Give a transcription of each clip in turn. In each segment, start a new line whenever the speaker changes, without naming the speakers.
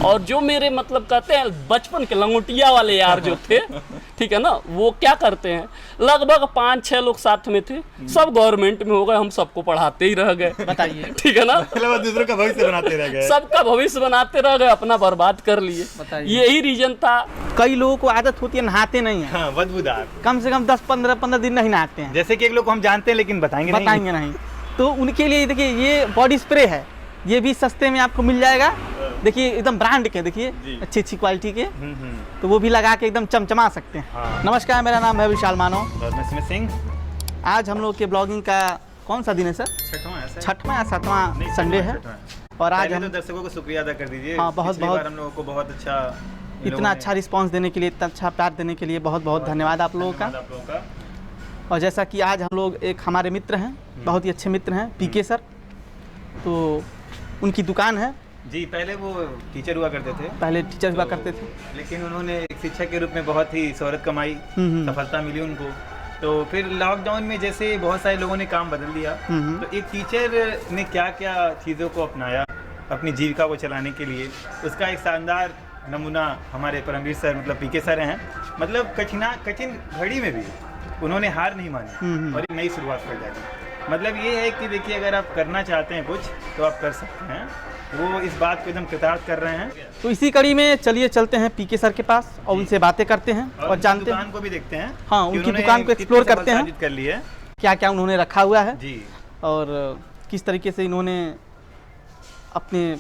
और जो मेरे मतलब कहते हैं बचपन के लंगोटिया वाले यार जो थे, ठीक है ना, वो क्या करते हैं, लगभग 5-6 लोग साथ में थे, सब गवर्नमेंट में हो गए, हम सबको पढ़ाते ही रह गए।
बताइए,
ठीक है ना,
मतलब दूसरों का भविष्य बनाते रह गए,
सबका भविष्य बनाते रह गए, अपना बर्बाद कर लिए। यही रीजन था।
कई लोगों को आदत होती है नहाते नहीं है,
हाँ, बदबूदार,
कम से कम 10-15 दिन नहीं नहाते हैं।
जैसे कि एक लोग को हम जानते हैं लेकिन बताएंगे
नहीं। तो उनके लिए देखिए ये बॉडी स्प्रे है, ये भी सस्ते में आपको मिल जाएगा। देखिए एकदम ब्रांड के, देखिए अच्छी क्वालिटी के, तो वो भी लगा के एकदम चमचमा सकते हैं।
हाँ।
नमस्कार, मेरा नाम है विशाल मानव
और मैं स्मित सिंह।
आज हम लोग के ब्लॉगिंग का कौन सा दिन है सर? छठवां या सातवां संडे है। और आज हम
दर्शकों को शुक्रिया अदा कर दीजिए।
हाँ, बहुत
हम लोगों को बहुत अच्छा,
इतना अच्छा रिस्पांस देने के लिए, इतना अच्छा प्यार देने के लिए बहुत बहुत धन्यवाद आप लोगों का। और जैसा कि आज हम लोग एक हमारे मित्र हैं, बहुत ही अच्छे मित्र हैं, पीके सर, तो उनकी दुकान है
जी। पहले वो टीचर हुआ करते थे,
हुआ करते थे,
लेकिन उन्होंने एक शिक्षक के रूप में बहुत ही शोहरत कमाई, सफलता मिली उनको। तो फिर लॉकडाउन में जैसे बहुत सारे लोगों ने काम बदल दिया, तो एक टीचर ने क्या क्या चीज़ों को अपनाया अपनी जीविका को चलाने के लिए, उसका एक शानदार नमूना हमारे परमवीर सर मतलब पीके सर हैं। मतलब कठिन घड़ी में भी उन्होंने हार नहीं मानी और एक नई शुरुआत कर डाली। मतलब ये है कि देखिए, अगर आप करना चाहते हैं कुछ तो आप कर सकते हैं, वो इस बात को एकदम कृतार्थ कर रहे हैं।
तो इसी कड़ी में चलिए चलते हैं पीके सर के पास और उनसे बातें करते हैं और जानते हैं,
दुकान को भी देखते हैं।
हाँ, उनकी दुकान को एक्सप्लोर करते हैं,
कर लिए
क्या क्या उन्होंने रखा हुआ है
जी,
और किस तरीके से इन्होंने अपने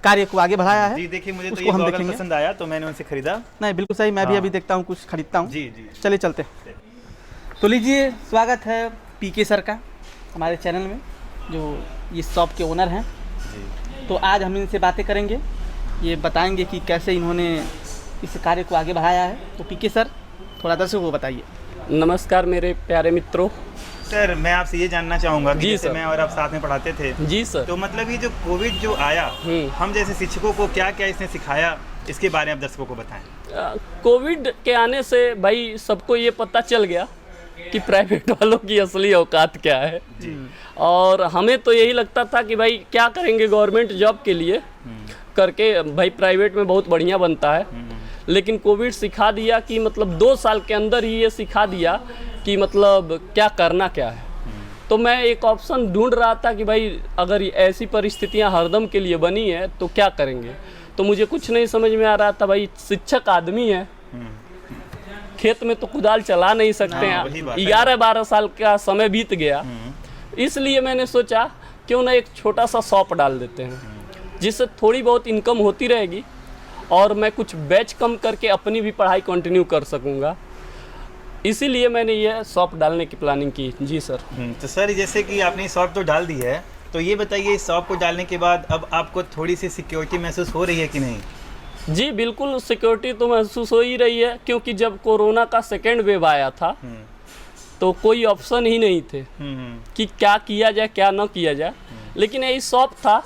कार्य को आगे बढ़ाया है।
जी देखिए, मुझे तो
उसको
ये
हम
गॉगल
देखेंगे।
पसंद आया तो मैंने उनसे खरीदा।
नहीं, बिल्कुल सही, मैं भी
हाँ।
अभी देखता हूँ, कुछ खरीदता हूँ।
जी जी,
चलिए चलते हैं। तो लीजिए, स्वागत है पीके सर का हमारे चैनल में, जो ये शॉप के ओनर हैं। तो आज हम इनसे बातें करेंगे, ये बताएंगे कि कैसे इन्होंने इस कार्य को आगे बढ़ाया है। तो पीके सर, थोड़ा दर्शकों को बताइए।
नमस्कार मेरे प्यारे मित्रों।
सर मैं आपसे ये जानना चाहूँगा कि
जी
जैसे
सर।
मैं और आप साथ में पढ़ाते थे,
जी सर।
तो मतलब ये जो कोविड जो आया, हम जैसे शिक्षकों को क्या क्या इसने सिखाया, इसके बारे में आप दर्शकों को बताएं।
कोविड के आने से भाई सबको ये पता चल गया कि प्राइवेट वालों की असली औकात क्या है। और हमें तो यही लगता था कि भाई क्या करेंगे गवर्नमेंट जॉब के लिए करके, भाई प्राइवेट में बहुत बढ़िया बनता है। लेकिन कोविड सिखा दिया कि मतलब 2 साल के अंदर ही ये सिखा दिया कि मतलब क्या करना क्या है। तो मैं एक ऑप्शन ढूंढ रहा था कि भाई अगर ऐसी परिस्थितियां हरदम के लिए बनी है तो क्या करेंगे। तो मुझे कुछ नहीं समझ में आ रहा था, भाई शिक्षक आदमी है, खेत में तो कुदाल चला नहीं सकते हैं। 11-12 साल का समय बीत गया, इसलिए मैंने सोचा क्यों ना एक छोटा सा शॉप डाल देते हैं, जिससे थोड़ी बहुत इनकम होती रहेगी और मैं कुछ बैच कम करके अपनी भी पढ़ाई कंटिन्यू कर सकूंगा। इसीलिए मैंने ये शॉप डालने की प्लानिंग की। जी सर।
तो सर जैसे कि आपने शॉप तो डाल दी है, तो ये बताइए इस शॉप को डालने के बाद अब आपको थोड़ी सी सिक्योरिटी महसूस हो रही है कि नहीं?
जी बिल्कुल, सिक्योरिटी तो महसूस हो ही रही है, क्योंकि जब कोरोना का सेकेंड वेव आया था तो कोई ऑप्शन ही नहीं थे कि क्या किया जाए क्या ना किया जाए। लेकिन यही शॉप था,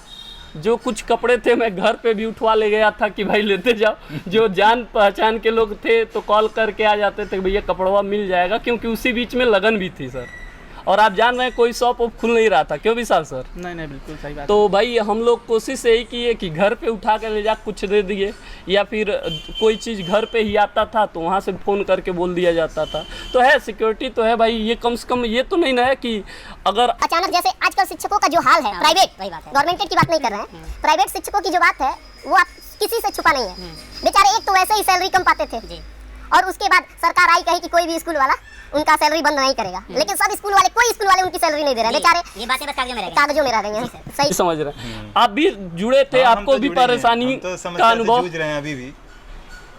जो कुछ कपड़े थे मैं घर पे भी उठवा ले गया था कि भाई लेते जाओ। जो जान पहचान के लोग थे तो कॉल करके आ जाते थे, भैया कपड़वा मिल जाएगा, क्योंकि उसी बीच में लगन भी थी सर। और आप जान रहे हैं कोई शॉप खुल नहीं रहा था, क्यों विशाल सर?
नहीं, बिल्कुल सही बात।
तो भाई हम लोग कोशिश यही किए कि घर पे उठा के ले जा कुछ दे दिए, या फिर कोई चीज़ घर पे ही आता था तो वहाँ से फ़ोन करके बोल दिया जाता था। तो है, सिक्योरिटी तो है भाई। ये कम से कम ये तो नहीं ना है कि अगर
अचानक, जैसे आजकल शिक्षकों का जो हाल है, प्राइवेट, गवर्नमेंट की बात नहीं कर रहे हैं, प्राइवेट शिक्षकों की जो बात है वो आप किसी से छुपा नहीं है। बेचारे एक तो वैसे ही सैलरी कम पाते थे, और उसके बाद सरकार आई कही कि कोई भी स्कूल वाला उनका सैलरी बंद नहीं करेगा। लेकिन सब स्कूल वाले, कोई स्कूल वाले उनकी सैलरी नहीं दे रहे बेचारे। ये बातें बस कागजों में रह गई हैं। सही
समझ रहे हैं। आप भी जुड़े थे, आपको भी परेशानी का अनुभव
जूझ रहे हैं अभी भी,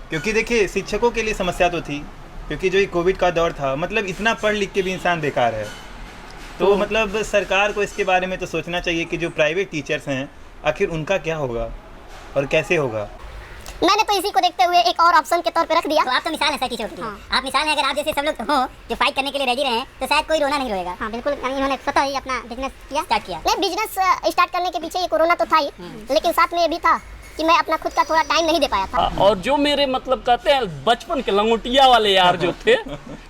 क्योंकि देखिए शिक्षकों के लिए समस्या तो थी, क्योंकि जो ये कोविड का दौर था, मतलब इतना पढ़ लिख के भी इंसान बेकार है। तो मतलब सरकार को इसके बारे में तो सोचना चाहिए कि जो प्राइवेट टीचर्स हैं आखिर उनका क्या होगा और कैसे होगा।
मैंने तो इसी को देखते हुए एक और ऑप्शन के तौर पे रख दिया।
तो आप तो मिसाल है सर टीचर की। आप मिसाल है, अगर आप जैसे सब लोग हो जो फाइट करने के लिए रेडी रहे तो शायद कोई रोना नहीं रोएगा।
हाँ बिल्कुल, इन्होंने स्वतः ही अपना बिजनेस
स्टार्ट किया।
नहीं, बिजनेस स्टार्ट करने के पीछे ये कोरोना तो था ही, लेकिन साथ में ये भी था कि मैं अपना खुद का थोड़ा टाइम नहीं दे पाया था।
और जो मेरे मतलब कहते हैं बचपन के लंगोटिया वाले यार जो थे,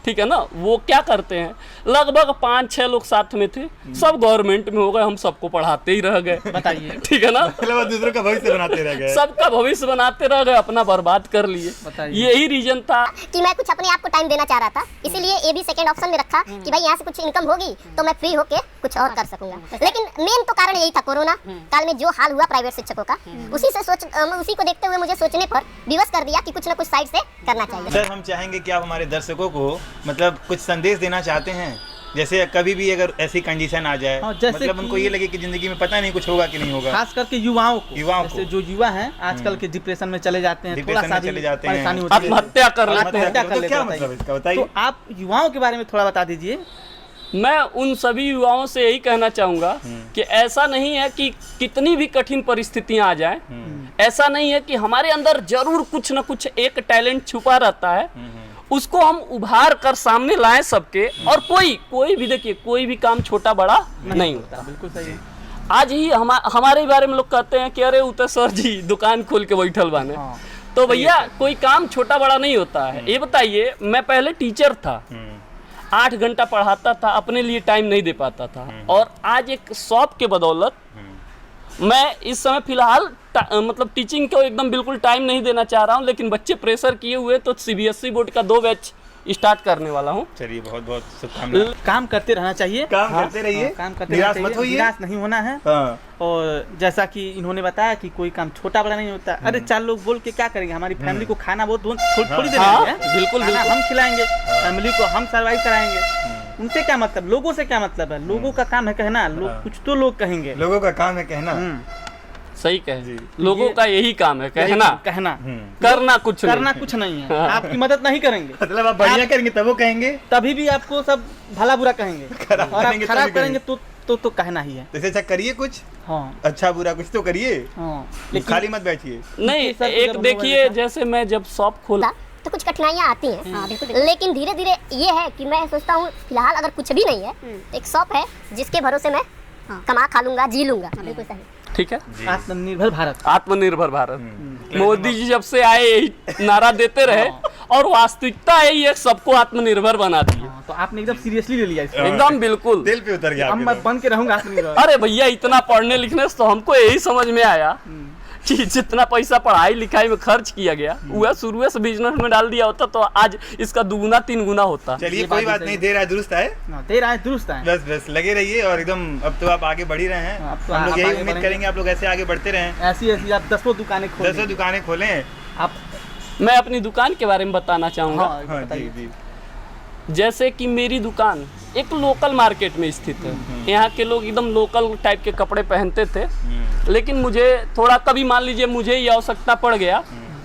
ठीक है ना, वो क्या करते हैं, लगभग 5-6 लोग साथ में थे, सब गवर्नमेंट में हो गए, हम सबको पढ़ाते ही रह गए।
बताइए।
ठीक है ना,
दूसरों का भविष्य बनाते रह गए,
सबका भविष्य बनाते रह गए, अपना बर्बाद कर लिए। यही रीजन था
कि मैं कुछ अपने आप को टाइम देना चाह रहा था, इसीलिए ये भी सेकंड ऑप्शन में रखा कि भाई यहाँ से कुछ इनकम होगी तो मैं फ्री होके कुछ और कर सकूंगा। लेकिन मेन तो कारण यही था, कोरोना काल में जो हाल हुआ प्राइवेट शिक्षकों का, उसी को देखते हुए मुझे सोचने पर विवश कर दिया कि कुछ ना कुछ साइड से करना चाहिए।
सर हम चाहेंगे कि आप हमारे दर्शकों को मतलब कुछ संदेश देना चाहते हैं, जैसे कभी भी अगर ऐसी कंडीशन आ जाए, मतलब उनको ये लगे कि जिंदगी में पता नहीं कुछ होगा कि नहीं होगा,
खास करके युवाओं को जैसे जो युवा हैं आजकल के डिप्रेशन में चले जाते हैं, थोड़ा सा
चले जाते हैं,
परेशानी होती है,
आत्महत्या कर लेते हैं।
तो क्या मतलब इसका बताइए।
तो आप युवाओं के बारे में थोड़ा बता दीजिए।
मैं उन सभी युवाओं से यही कहना चाहूँगा कि ऐसा नहीं है कि कितनी भी कठिन परिस्थितियां आ जाएं, ऐसा नहीं है कि हमारे अंदर जरूर कुछ न कुछ एक टैलेंट छुपा रहता है, उसको हम उभार कर सामने लाएं सबके। और कोई भी देखिए, कोई भी काम छोटा बड़ा नहीं होता।
बिल्कुल सही है।
आज ही हमारे बारे में लोग कहते हैं कि अरे उतर सर जी दुकान खोल के बैठल बाने, तो भैया कोई काम छोटा बड़ा नहीं होता है। ये बताइए, मैं पहले टीचर था, 8 घंटा पढ़ाता था, अपने लिए टाइम नहीं दे पाता था, और आज एक शॉप के बदौलत मैं इस समय फिलहाल मतलब टीचिंग को एकदम बिल्कुल टाइम नहीं देना चाह रहा हूँ, लेकिन बच्चे प्रेशर किए हुए तो CBSE बोर्ड का 2 बैच स्टार्ट करने वाला हूँ।
चलिए बहुत बहुत शुभकामनाएं।
काम करते रहना चाहिए,
काम करते रहिए,
काम करते
निराश मत होइए,
निराश नहीं होना है। और जैसा कि इन्होंने बताया कि कोई काम छोटा बड़ा नहीं होता। अरे 4 लोग बोल के क्या करेंगे, हमारी फैमिली को खाना बहुत थोड़ी देर
बिल्कुल
हम खिलाएंगे, फैमिली को हम सर्वाइव कराएंगे। उनसे क्या मतलब, लोगों से क्या मतलब है, लोगों का काम है कहना, लोग कुछ तो लोग कहेंगे,
लोगों का काम है कहना।
सही कहे, लोगों का यही काम है कहना, करना कुछ
नहीं है। आपकी मदद नहीं करेंगे,
मतलब आप बढ़िया करेंगे तब वो कहेंगे,
तभी भी आपको सब भला बुरा कहेंगे, और आप खराब करेंगे तो कहना ही है।
तो अच्छा करिए कुछ, अच्छा बुरा कुछ तो करिए, लेकिन खाली मत बैठिए।
नहीं, एक देखिए, जैसे मैं जब शॉप खोला
तो कुछ कठिनाइयाँ आती हैं, लेकिन धीरे धीरे ये है कि मैं सोचता हूँ फिलहाल अगर कुछ भी नहीं है, एक शॉप है जिसके भरोसे मैं कमा खा लूंगा, जी लूंगा। बिल्कुल सही,
ठीक है।
आत्मनिर्भर भारत,
आत्मनिर्भर भारत मोदी जी जब से आए यही नारा देते रहे, और वास्तविकता यही है, सबको आत्मनिर्भर बना दिए।
तो आपने एकदम सीरियसली ले लिया इसको।
एकदम बिल्कुल
दिल पे उतर गया।
अब मैं बन के रहूंगा आत्मनिर्भर।
अरे भैया, इतना पढ़ने लिखने से तो हमको यही समझ में आया कि जितना पैसा पढ़ाई लिखाई में खर्च किया गया, वह शुरू से बिजनेस में डाल दिया होता तो आज इसका 2-3 गुना होता।
चलिए कोई बात नहीं, देर आए दुरुस्त आए,
दुरुस्त आए।
बस लगे रहिए, और एकदम अब तो आप आगे बढ़ ही रहे हैं। हम लोग यही उम्मीद करेंगे आप लोग ऐसे आगे बढ़ते रहें,
ऐसी आप 10 दुकानें खोलें।
आप, मैं अपनी दुकान के बारे में बताना चाहूँगा। जैसे कि मेरी दुकान एक लोकल मार्केट में स्थित है, यहाँ के लोग एकदम लोकल टाइप के कपड़े पहनते थे, लेकिन मुझे थोड़ा, कभी मान लीजिए मुझे ये आवश्यकता पड़ गया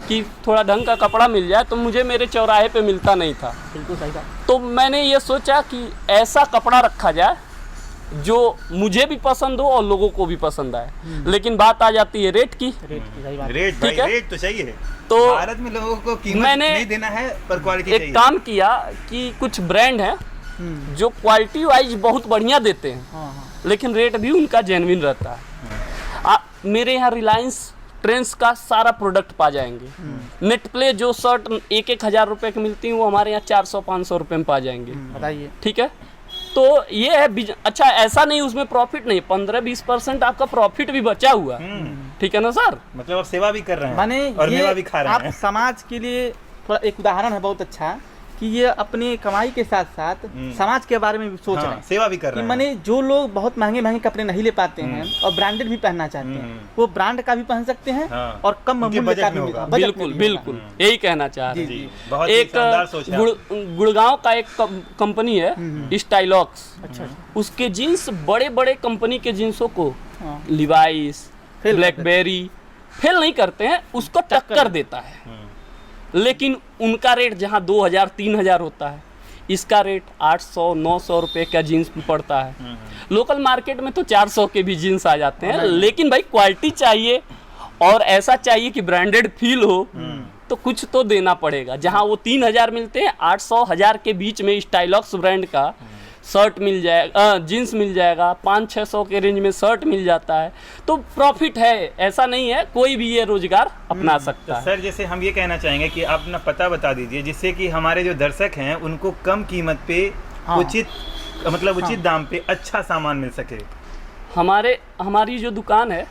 कि थोड़ा ढंग का कपड़ा मिल जाए, तो मुझे मेरे चौराहे पे मिलता नहीं था।
बिल्कुल सही था।
तो मैंने ये सोचा कि ऐसा कपड़ा रखा जाए जो मुझे भी पसंद हो और लोगों को भी पसंद आए। लेकिन बात आ जाती है रेट की।
रेट
ठीक है,
रेट तो चाहिए।
तो
भारत में लोगों को कीमत नहीं देना है, पर क्वालिटी चाहिए।
एक काम किया कि कुछ ब्रांड है जो क्वालिटी वाइज बहुत बढ़िया देते हैं, लेकिन रेट भी उनका जेन्युइन रहता है। मेरे यहाँ रिलायंस ट्रेंड्स का सारा प्रोडक्ट पा जाएंगे। नेट प्ले जो शर्ट 1-1 हज़ार रुपए की मिलती है, वो हमारे यहाँ 400-500 रुपए में पा जाएंगे।
बताइए,
ठीक है। तो ये है अच्छा, ऐसा नहीं उसमें प्रॉफिट नहीं, 15-20% आपका प्रॉफिट भी बचा हुआ। ठीक है ना सर,
मतलब आप सेवा भी कर रहे हैं,
माने
और मेवा भी खा रहे हैं।
आप समाज के लिए थोड़ा एक उदाहरण है बहुत अच्छा, कि ये अपने कमाई के साथ साथ समाज के बारे में भी सोच रहे हैं,
सेवा भी कर रहे हैं।
माने जो लोग बहुत महंगे कपड़े नहीं ले पाते हैं और ब्रांडेड भी पहनना चाहते हैं, वो ब्रांड का भी पहन सकते हैं और कम मूल्य का भी होगा।
बिल्कुल बिल्कुल, यही कहना चाह रहे हैं। एक गुड़गांव का एक कंपनी है स्टाइलॉक्स, उसके जीन्स बड़े बड़े कंपनी के जींसों को लिवाइस, ब्लैकबेरी फेल नहीं करते हैं, उसको टक्कर देता है। लेकिन उनका रेट जहाँ 2000-3000 होता है, इसका रेट 800-900 रुपये का जीन्स पड़ता है। लोकल मार्केट में तो 400 के भी जीन्स आ जाते हैं, लेकिन भाई क्वालिटी चाहिए और ऐसा चाहिए कि ब्रांडेड फील हो, तो कुछ तो देना पड़ेगा। जहाँ वो 3000 मिलते हैं, 800-1000 के बीच में स्टाइलॉक्स ब्रांड का शर्ट मिल जाएगा, जीन्स मिल जाएगा, 500-600 के रेंज में शर्ट मिल जाता है। तो प्रॉफिट है, ऐसा नहीं है, कोई भी ये रोजगार अपना सकता है।
सर जैसे हम ये कहना चाहेंगे कि आप अपना पता बता दीजिए, जिससे कि हमारे जो दर्शक हैं उनको कम कीमत पे उचित दाम पे अच्छा सामान मिल सके।
हमारी जो दुकान है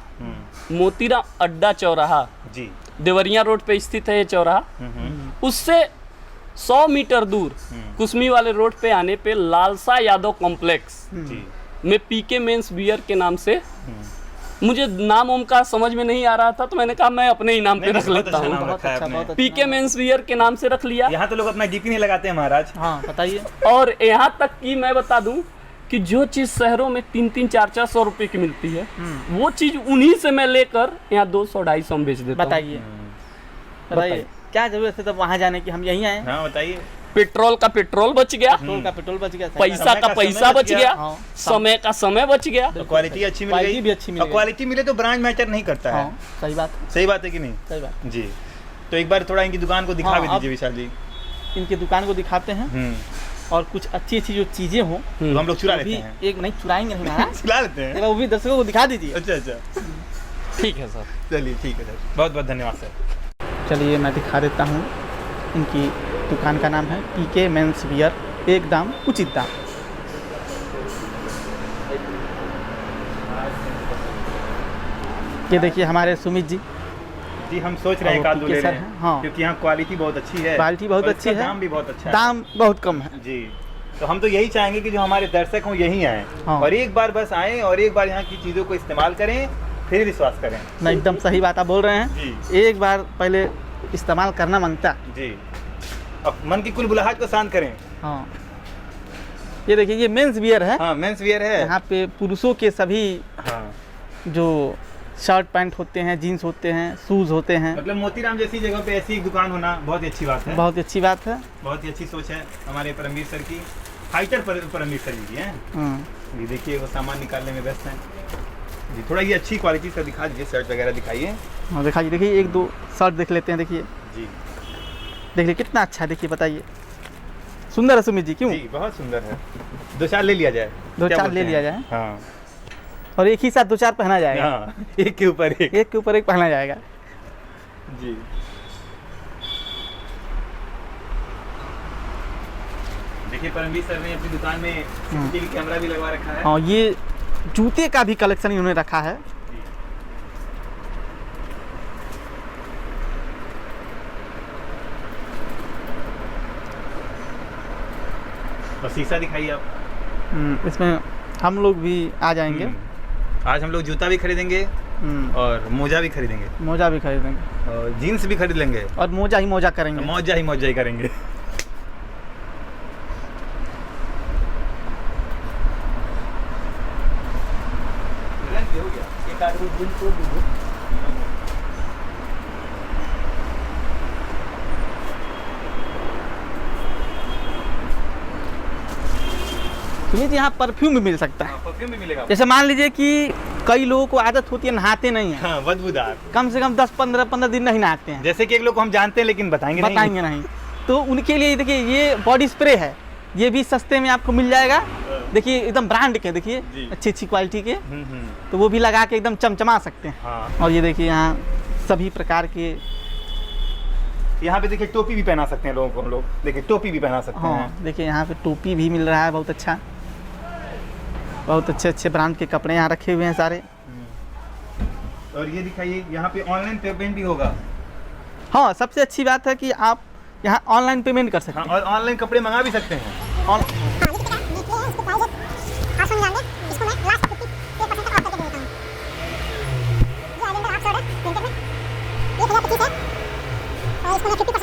मोतीराम अड्डा चौराहा,
जी,
देवरिया रोड पे स्थित है ये चौराहा। उससे 100 मीटर दूर कुसमी वाले रोड पे आने पे लालसा यादव कॉम्प्लेक्स
जी,
में पीके मेंस वियर के नाम से, मुझे नाम ओम का समझ में नहीं आ रहा था तो मैंने कहा मैं अपने ही नाम पे रख लेता हूँ।
बहुत अच्छा, बहुत अच्छा।
पीके मेंस वियर के नाम से रख लिया।
यहाँ तो लोग अपना डीपी नहीं लगाते हैं महाराज।
हाँ बताइए।
और यहाँ तक कि मैं बता दूं कि जो चीज़ शहरों में 300 400 रुपए की मिलती है, वो चीज़ उन्हीं से मैं लेकर यहाँ 200-250 में बेच देता हूँ।
बताइए क्या जरूरत है तब वहाँ जाने की, हम यहीं आए।
हाँ बताइए।
पेट्रोल का पेट्रोल बच गया,
पेट्रोल का पेट्रोल बच गया,
पैसा का पैसा बच गया,
हाँ।
समय का समय बच गया।
तो क्वालिटी अच्छी मिल
क्वालिटी
गई,
भी अच्छी मिल
और
गई।
क्वालिटी मिले तो ब्रांड मैटर नहीं करता है।
हाँ सही बात है,
सही बात है कि नहीं?
सही बात।
जी, तो एक बार थोड़ा इनकी दुकान को दिखा
हाँ,
भी
अब-
दीजिए विशाल जी।
इनकी दुकान को दिखाते हैं और कुछ अच्छी अच्छी जो चीजें हों
तो हम लोग चुरा
वो भी
लेते हैं।
एक नहीं चुराएंगे नहीं महाराज।
चुरा लेते हैं।
वो भी दर्शकों को दिखा दीजिए।
अच्छा अच्छा,
ठीक है सर।
चलिए ठीक है सर, बहुत बहुत धन्यवाद सर।
चलिए मैं दिखा देता हूँ। इनकी दुकान का नाम है पीके मेंस वियर, एक दाम उचित दाम। ये देखिए हमारे सुमित जी,
जी हम सोच रहे हैं
और
कादू ले
पीके
रहे
सर
हैं,
हैं, हाँ।
क्योंकि यहाँ क्वालिटी बहुत अच्छी है,
क्वालिटी बहुत
और
अच्छी
इसका
है,
दाम भी बहुत अच्छा है।
दाम बहुत कम है।
जी, तो हम तो यही चाहेंगे कि जो हमारे दर्शक हों यहीं आएँ,
हाँ।
और एक बार बस आएँ और एक बार यहाँ की चीज़ों को इस्तेमाल करें, फिर विश्वास करें।
मैं एकदम सही बात आप बोल रहे हैं।
जी
एक बार पहले इस्तेमाल करना मांगता।
जी, अब मन की कुलबुलाहट को शांत करें।
हाँ ये देखिए ये मेंस वियर है।
हाँ मेंस वियर है।
यहाँ पे पुरुषों के सभी
हाँ,
जो शर्ट पैंट होते हैं, जीन्स होते हैं, शूज़ होते हैं।
मतलब मोतीराम जैसी जगह पे ऐसी एक दुकान होना बहुत ही अच्छी बात है।
बहुत अच्छी बात है।
बहुत ही अच्छी सोच है हमारे परमवीर सर की, फाइटर परमवीर सर जी की हैं। ये देखिए वो सामान निकालने में व्यस्त हैं जी। थोड़ा ये अच्छी क्वालिटी का दिखा दीजिए, शर्ट वगैरह दिखाइए।
हाँ दिखाइए, देखिए एक दो शर्ट देख लेते हैं। देखिए
जी,
देखिए कितना अच्छा है, देखिए बताइए। सुंदर है सुमित जी, क्यों?
जी बहुत सुंदर है। दो चार ले लिया जाए,
दो
क्या
चार
बोलते
ले लिया
हैं?
जाए
हाँ
और एक ही साथ दो चार पहना जाएगा।
हाँ, एक के ऊपर एक।
एक के ऊपर एक पहना जाएगा।
जी, देखिए परमवीर सर ने अपनी दुकान में सीसीटीवी कैमरा भी लगवा रखा है।
हाँ ये जूते का भी कलेक्शन इन्होंने रखा है।
और शीशा दिखाइए आप।
इसमें हम लोग भी आ जाएंगे।
आज हम लोग जूता भी खरीदेंगे और मोजा भी खरीदेंगे,
मोजा भी खरीदेंगे
और जीन्स भी खरीद लेंगे,
और मोजा ही मोजा करेंगे।
मौजा ही करेंगे।
सुमित यहाँ परफ्यूम भी मिल सकता है।
परफ्यूम भी मिलेगा।
जैसे मान लीजिए कि कई लोगों को आदत होती है नहाते नहीं है,
हाँ, बदबूदार।
कम से कम 10-15 दिन नहीं नहाते हैं,
जैसे कि एक लोग को हम जानते हैं लेकिन बताएंगे
नहीं। तो उनके लिए देखिए ये बॉडी स्प्रे है, ये भी सस्ते में आपको मिल जाएगा। देखिए एकदम ब्रांड के, देखिए
जी।
अच्छी क्वालिटी के, तो वो भी लगा के एकदम चमचमा सकते हैं।
हाँ।
और ये देखिए यहाँ सभी प्रकार के,
यहाँ पे देखिए टोपी भी पहना सकते हैं लोगों को हम लोग। देखिए टोपी भी पहना सकते
हाँ
हैं।
देखिए यहाँ पे टोपी भी मिल रहा है। बहुत अच्छा, बहुत अच्छे ब्रांड के कपड़े यहाँ रखे हुए हैं सारे।
और ये दिखाइए, यहाँ पे ऑनलाइन पेमेंट भी होगा।
हाँ सबसे अच्छी बात है कि आप यहाँ ऑनलाइन पेमेंट कर सकते
हाँ,
हैं।
और ऑनलाइन कपड़े मंगा भी सकते हैं।
और इसको मैं 50%